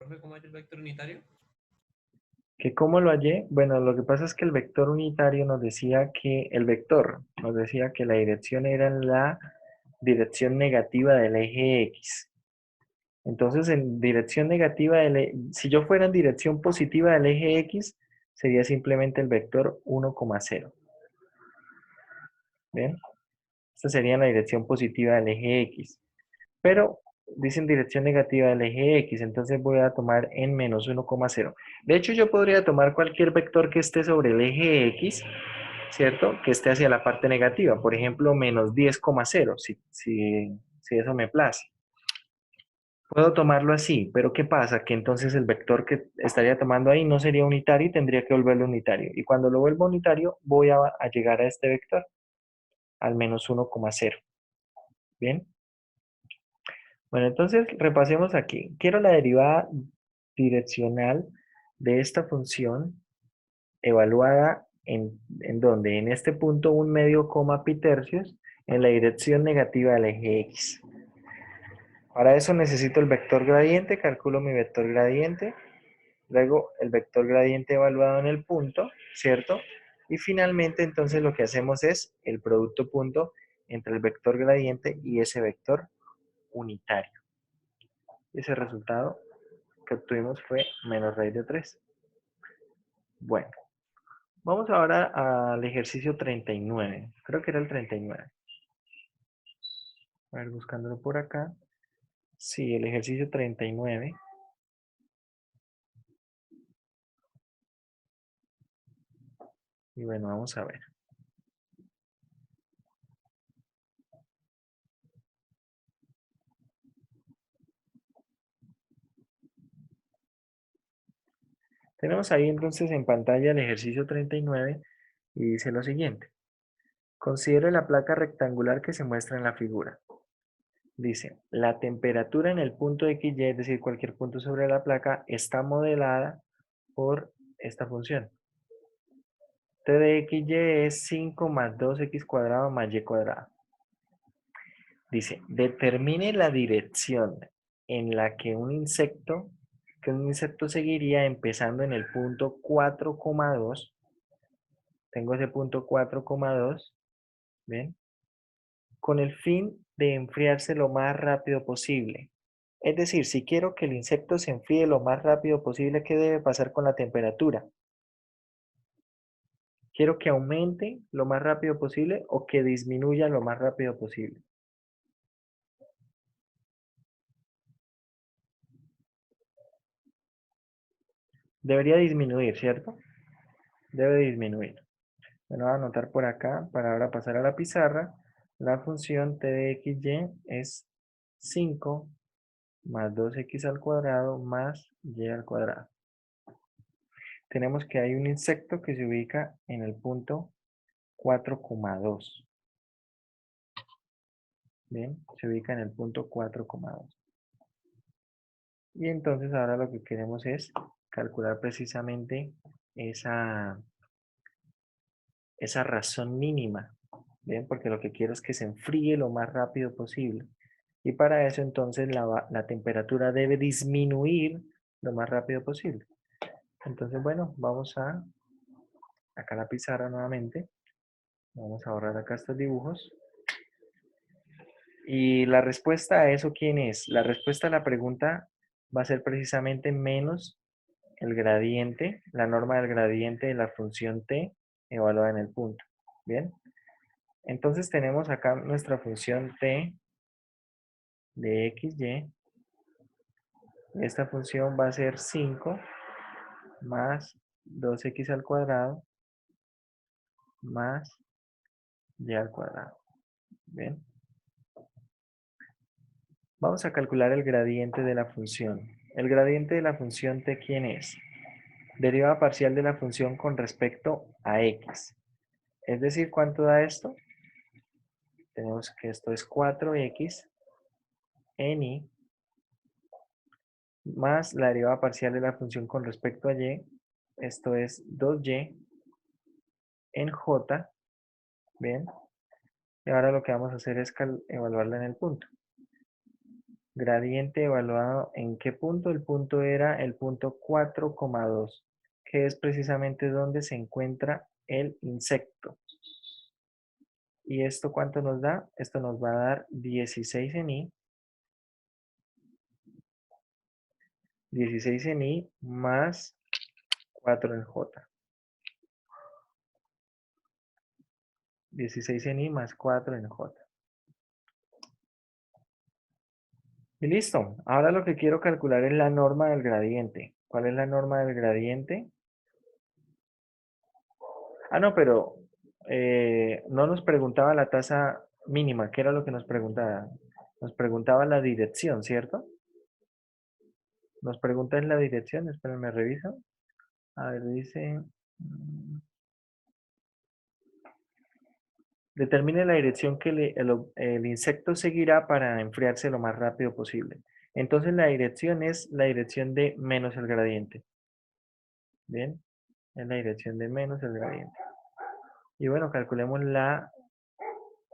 Profe, ¿cómo es el vector unitario? ¿Que cómo lo hallé? Bueno, lo que pasa es que el vector unitario nos decía que la dirección era la dirección negativa del eje X. Entonces, en dirección negativa si yo fuera en dirección positiva del eje X, sería simplemente el vector 1,0. ¿Bien? Esta sería la dirección positiva del eje X. Pero dicen dirección negativa del eje X, entonces voy a tomar en menos 1,0. De hecho, yo podría tomar cualquier vector que esté sobre el eje X, ¿cierto? Que esté hacia la parte negativa. Por ejemplo, menos 10,0, si eso me place. Puedo tomarlo así, pero ¿qué pasa? Que entonces el vector que estaría tomando ahí no sería unitario y tendría que volverlo unitario. Y cuando lo vuelva unitario, voy a llegar a este vector, al menos 1,0. ¿Bien? Bueno, entonces repasemos aquí. Quiero la derivada direccional de esta función evaluada ¿en dónde? En este punto 1/2, en la dirección negativa del eje X. Para eso necesito el vector gradiente, calculo mi vector gradiente, luego el vector gradiente evaluado en el punto, ¿cierto? Y finalmente entonces lo que hacemos es el producto punto entre el vector gradiente y ese vector unitario. Ese resultado que obtuvimos fue menos raíz de 3. Bueno, vamos ahora al ejercicio 39. Creo que era el 39. A ver, buscándolo por acá. Sí, el ejercicio 39. Y bueno, vamos a ver. Tenemos ahí entonces en pantalla el ejercicio 39 y dice lo siguiente. Considere la placa rectangular que se muestra en la figura. Dice, la temperatura en el punto XY, es decir, cualquier punto sobre la placa, está modelada por esta función. T de XY es 5 más 2x cuadrado más y cuadrado. Dice, determine la dirección en la que un insecto seguiría empezando en el punto 4,2. Tengo ese punto 4,2, ¿ven? Con el fin de enfriarse lo más rápido posible. Es decir, si quiero que el insecto se enfríe lo más rápido posible, ¿qué debe pasar con la temperatura? ¿Quiero que aumente lo más rápido posible o que disminuya lo más rápido posible? Debería disminuir, ¿cierto? Debe disminuir. Bueno, voy a anotar por acá para ahora pasar a la pizarra. La función t de xy es 5 más 2x al cuadrado más y al cuadrado. Tenemos que hay un insecto que se ubica en el punto 4,2. Bien, se ubica en el punto 4,2. Y entonces ahora lo que queremos es calcular precisamente esa, esa razón mínima. Bien, porque lo que quiero es que se enfríe lo más rápido posible. Y para eso entonces la temperatura debe disminuir lo más rápido posible. Entonces, bueno, vamos acá a la pizarra nuevamente. Vamos a borrar acá estos dibujos. Y la respuesta a eso, ¿quién es? La respuesta a la pregunta va a ser precisamente menos el gradiente, la norma del gradiente de la función t evaluada en el punto. Bien, entonces tenemos acá nuestra función t de xy. Esta función va a ser 5 más 2x al cuadrado más y al cuadrado. Bien, vamos a calcular el gradiente de la función. El gradiente de la función t, ¿quién es? Derivada parcial de la función con respecto a x. Es decir, ¿cuánto da esto? Tenemos que esto es 4x en y más la derivada parcial de la función con respecto a y. Esto es 2y en j. Bien. Y ahora lo que vamos a hacer es evaluarla en el punto. Gradiente evaluado en qué punto. El punto era el punto 4,2, que es precisamente donde se encuentra el insecto. ¿Y esto cuánto nos da? Esto nos va a dar 16 en I, 16 en I más 4 en J. 16 en I más 4 en J. Y listo. Ahora lo que quiero calcular es la norma del gradiente. ¿Cuál es la norma del gradiente? Ah, no, pero no nos preguntaba la tasa mínima. ¿Qué era lo que nos preguntaba? Nos preguntaba la dirección, ¿cierto? Nos pregunta en la dirección. Espérenme, reviso. A ver, dice... Determine la dirección que el insecto seguirá para enfriarse lo más rápido posible. Entonces la dirección es la dirección de menos el gradiente. Bien, es la dirección de menos el gradiente. Y bueno, calculemos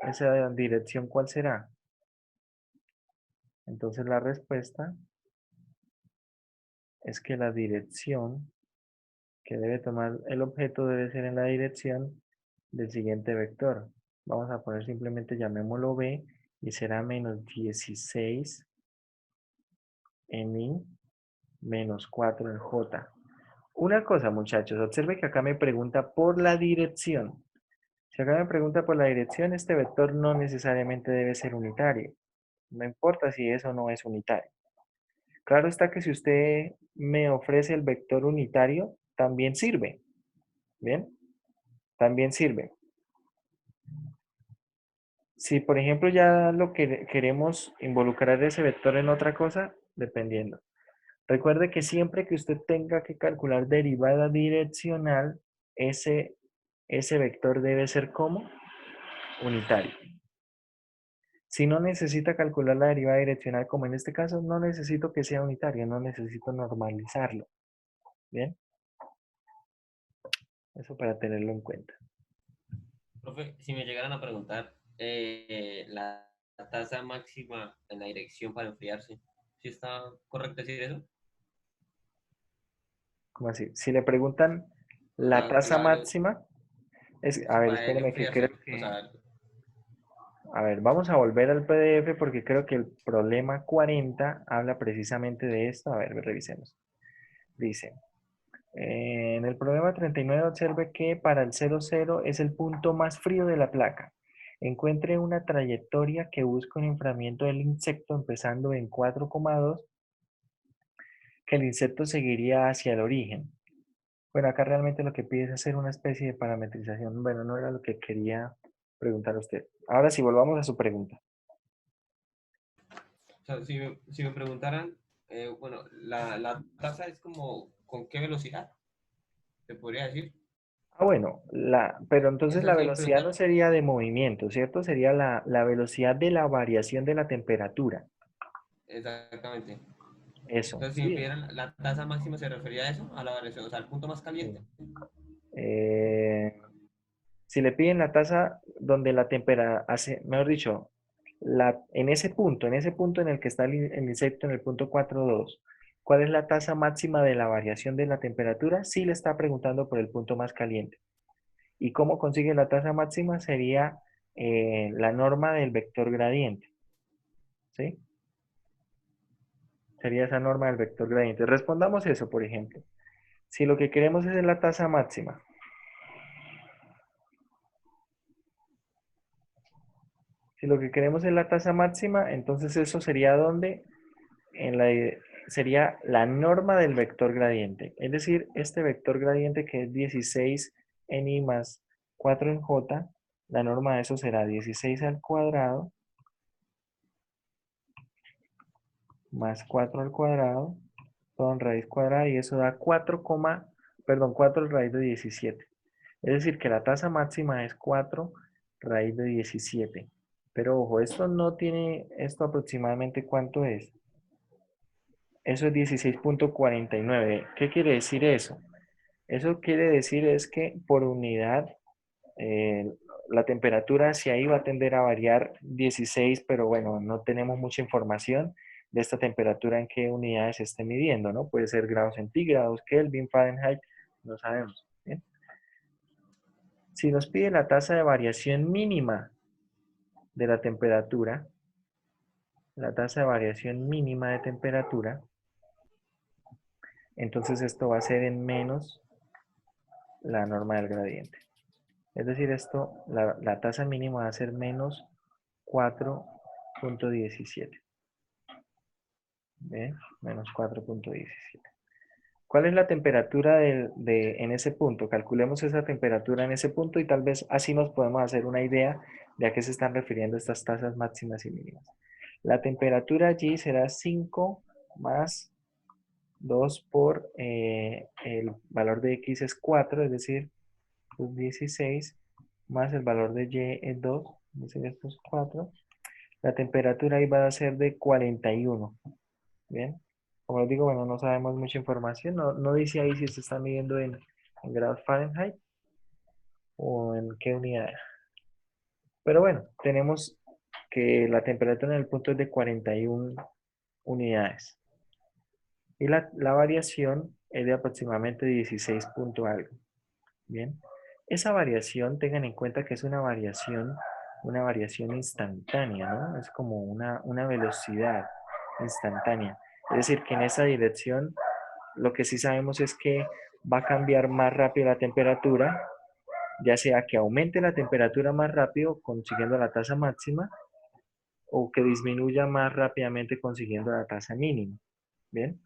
esa dirección, ¿cuál será? Entonces la respuesta es que la dirección que debe tomar el objeto debe ser en la dirección del siguiente vector. Vamos a poner simplemente, llamémoslo B, y será menos 16 en I menos 4 en J. Una cosa, muchachos, observe que acá me pregunta por la dirección. Si acá me pregunta por la dirección, este vector no necesariamente debe ser unitario. No importa si eso no es unitario. Claro está que si usted me ofrece el vector unitario, también sirve. ¿Bien? También sirve. Si, por ejemplo, ya lo que queremos involucrar ese vector en otra cosa, dependiendo. Recuerde que siempre que usted tenga que calcular derivada direccional, ese vector debe ser como unitario. Si no necesita calcular la derivada direccional, como en este caso, no necesito que sea unitario, no necesito normalizarlo. ¿Bien? Eso para tenerlo en cuenta. Profe, si me llegaran a preguntar la tasa máxima en la dirección para enfriarse, ¿sí está correcto decir eso? ¿Cómo así? Si le preguntan O la sea, tasa máxima, a sí, ver, para espéreme que creo enfriarse, o que... sea, A ver, vamos a volver al PDF porque creo que el problema 40 habla precisamente de esto. A ver, revisemos. Dice, en el problema 39 observe que para el 00 es el punto más frío de la placa. Encuentre una trayectoria que busca un enfriamiento del insecto empezando en 4,2, que el insecto seguiría hacia el origen. Bueno, acá realmente lo que pide es hacer una especie de parametrización. Bueno, no era lo que quería preguntar a usted. Ahora sí, volvamos a su pregunta. o sea, si me preguntaran, bueno, la tasa es como, ¿con qué velocidad? ¿Se podría decir? Ah, bueno, pero entonces Eso la siempre velocidad no está, sería de movimiento, ¿cierto? Sería la velocidad de la variación de la temperatura. exactamente. Eso, Entonces, si me sí. pidieran la tasa máxima, ¿se refería a eso? A la variación, o sea, al punto más Sí. caliente. Eh, si le piden la tasa donde la temperatura, mejor dicho, en ese punto en el que está el insecto, en el punto 4,2, ¿cuál es la tasa máxima de la variación de la temperatura? Sí le está preguntando por el punto más caliente. ¿Y cómo consigue la tasa máxima? Sería la norma del vector gradiente, ¿sí? Sería esa norma del vector gradiente. Respondamos eso, por ejemplo. Si lo que queremos es la tasa máxima, si lo que queremos es la tasa máxima, entonces eso sería donde sería la norma del vector gradiente. Es decir, este vector gradiente que es 16 en I más 4 en J, la norma de eso será 16 al cuadrado más 4 al cuadrado, todo en raíz cuadrada, y eso da 4 raíz de 17. Es decir, que la tasa máxima es 4 raíz de 17. Pero ojo, esto aproximadamente ¿cuánto es? Eso es 16,49. ¿Qué quiere decir eso? Eso quiere decir es que por unidad eh, la temperatura hacia ahí va a tender a variar 16, pero bueno, no tenemos mucha información. de esta temperatura en qué unidades se esté midiendo, ¿no? Puede ser grados centígrados, Kelvin, Fahrenheit, no sabemos. ¿Bien? Si nos pide la tasa de variación mínima de la temperatura, la tasa de variación mínima de temperatura, entonces esto va a ser en menos la norma del gradiente. Es decir, esto, la tasa mínima va a ser menos 4.17. ¿Bien? Menos 4.17. ¿Cuál es la temperatura en ese punto? Calculemos esa temperatura en ese punto y tal vez así nos podemos hacer una idea de a qué se están refiriendo estas tasas máximas y mínimas. La temperatura allí será 5 más 2 por el valor de X es 4, es decir, es 16, más el valor de Y es 2, es decir, esto es 4. La temperatura ahí va a ser de 41. Bien. Como les digo, bueno, no sabemos mucha información. No dice ahí si se está midiendo en grados Fahrenheit o en qué unidad. Pero bueno, tenemos que la temperatura en el punto es de 41 unidades. Y la variación es de aproximadamente 16 punto algo. Bien. Esa variación, tengan en cuenta que es una variación instantánea, ¿no? Es como una velocidad instantánea. Es decir, que en esa dirección lo que sí sabemos es que va a cambiar más rápido la temperatura, ya sea que aumente la temperatura más rápido consiguiendo la tasa máxima o que disminuya más rápidamente consiguiendo la tasa mínima. ¿Bien?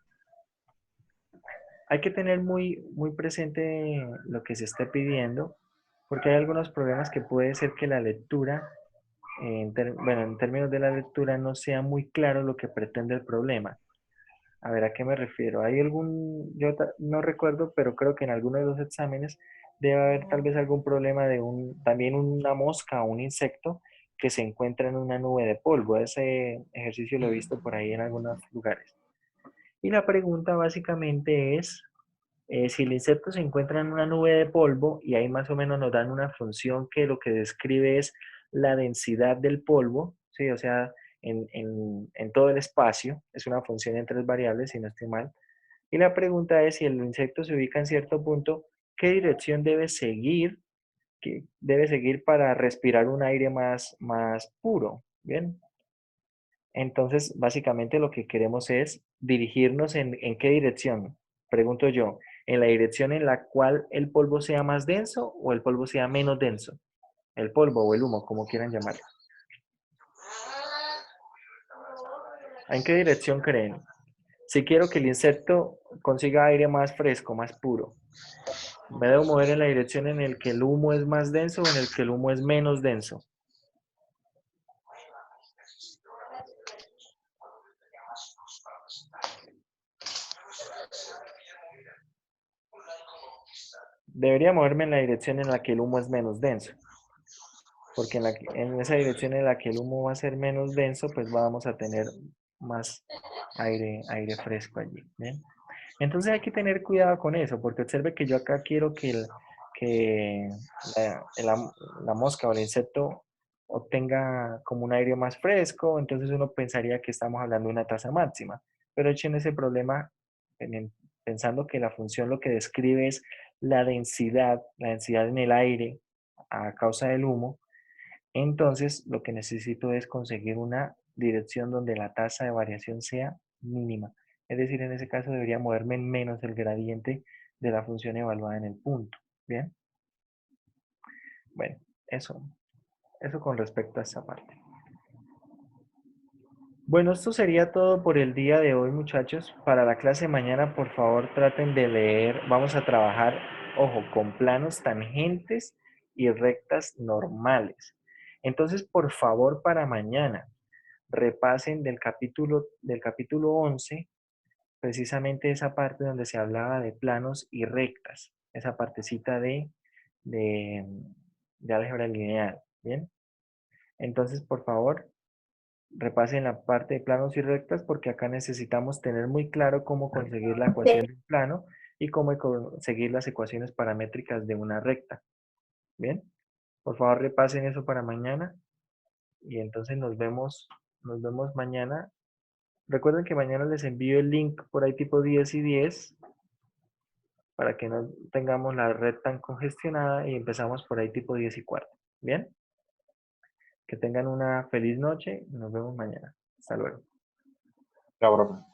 Hay que tener muy presente lo que se esté pidiendo, porque hay algunos problemas que puede ser que la lectura, bueno, en términos de la lectura, no sea muy claro lo que pretende el problema. A ver, ¿a qué me refiero? Hay no recuerdo, pero creo que en alguno de los exámenes debe haber tal vez algún problema de también una mosca o un insecto que se encuentra en una nube de polvo. Ese ejercicio lo he visto por ahí en algunos lugares. Y la pregunta básicamente es, si el insecto se encuentra en una nube de polvo y ahí más o menos nos dan una función que lo que describe es la densidad del polvo, ¿sí? O sea, en todo el espacio, es una función en tres variables, si no estoy mal. Y la pregunta es, si el insecto se ubica en cierto punto, ¿qué dirección debe seguir? ¿Qué debe seguir para respirar un aire más puro? Bien. Entonces, básicamente lo que queremos es dirigirnos en qué dirección, pregunto yo, en la dirección en la cual el polvo sea más denso o el polvo sea menos denso, el polvo o el humo, como quieran llamarlo. ¿En qué dirección creen? Si quiero que el insecto consiga aire más fresco, más puro, ¿me debo mover en la dirección en la que el humo es más denso o en el que el humo es menos denso? Debería moverme en la dirección en la que el humo es menos denso, porque en esa dirección en la que el humo va a ser menos denso, pues vamos a tener más aire fresco allí. ¿Bien? Entonces hay que tener cuidado con eso, porque observe que yo acá quiero que la mosca o el insecto obtenga como un aire más fresco, entonces uno pensaría que estamos hablando de una tasa máxima, pero echen ese problema pensando que la función lo que describe es la densidad en el aire a causa del humo. Entonces, lo que necesito es conseguir una dirección donde la tasa de variación sea mínima. Es decir, en ese caso debería moverme en menos el gradiente de la función evaluada en el punto. ¿Bien? Bueno, eso con respecto a esta parte. Bueno, esto sería todo por el día de hoy, muchachos. Para la clase de mañana, por favor, traten de leer. Vamos a trabajar, ojo, con planos tangentes y rectas normales. Entonces, por favor, para mañana, repasen del capítulo 11, precisamente esa parte donde se hablaba de planos y rectas, esa partecita de, de álgebra lineal, ¿bien? Entonces, por favor, repasen la parte de planos y rectas porque acá necesitamos tener muy claro cómo conseguir la ecuación de un plano y cómo conseguir las ecuaciones paramétricas de una recta, ¿bien? Por favor, repasen eso para mañana y entonces nos vemos mañana Recuerden que mañana les envío el link por ahí tipo 10 y 10 para que no tengamos la red tan congestionada y empezamos por ahí tipo 10 y cuarto. ¿Bien? Que tengan una feliz noche y nos vemos mañana. Hasta luego. Chao, profe.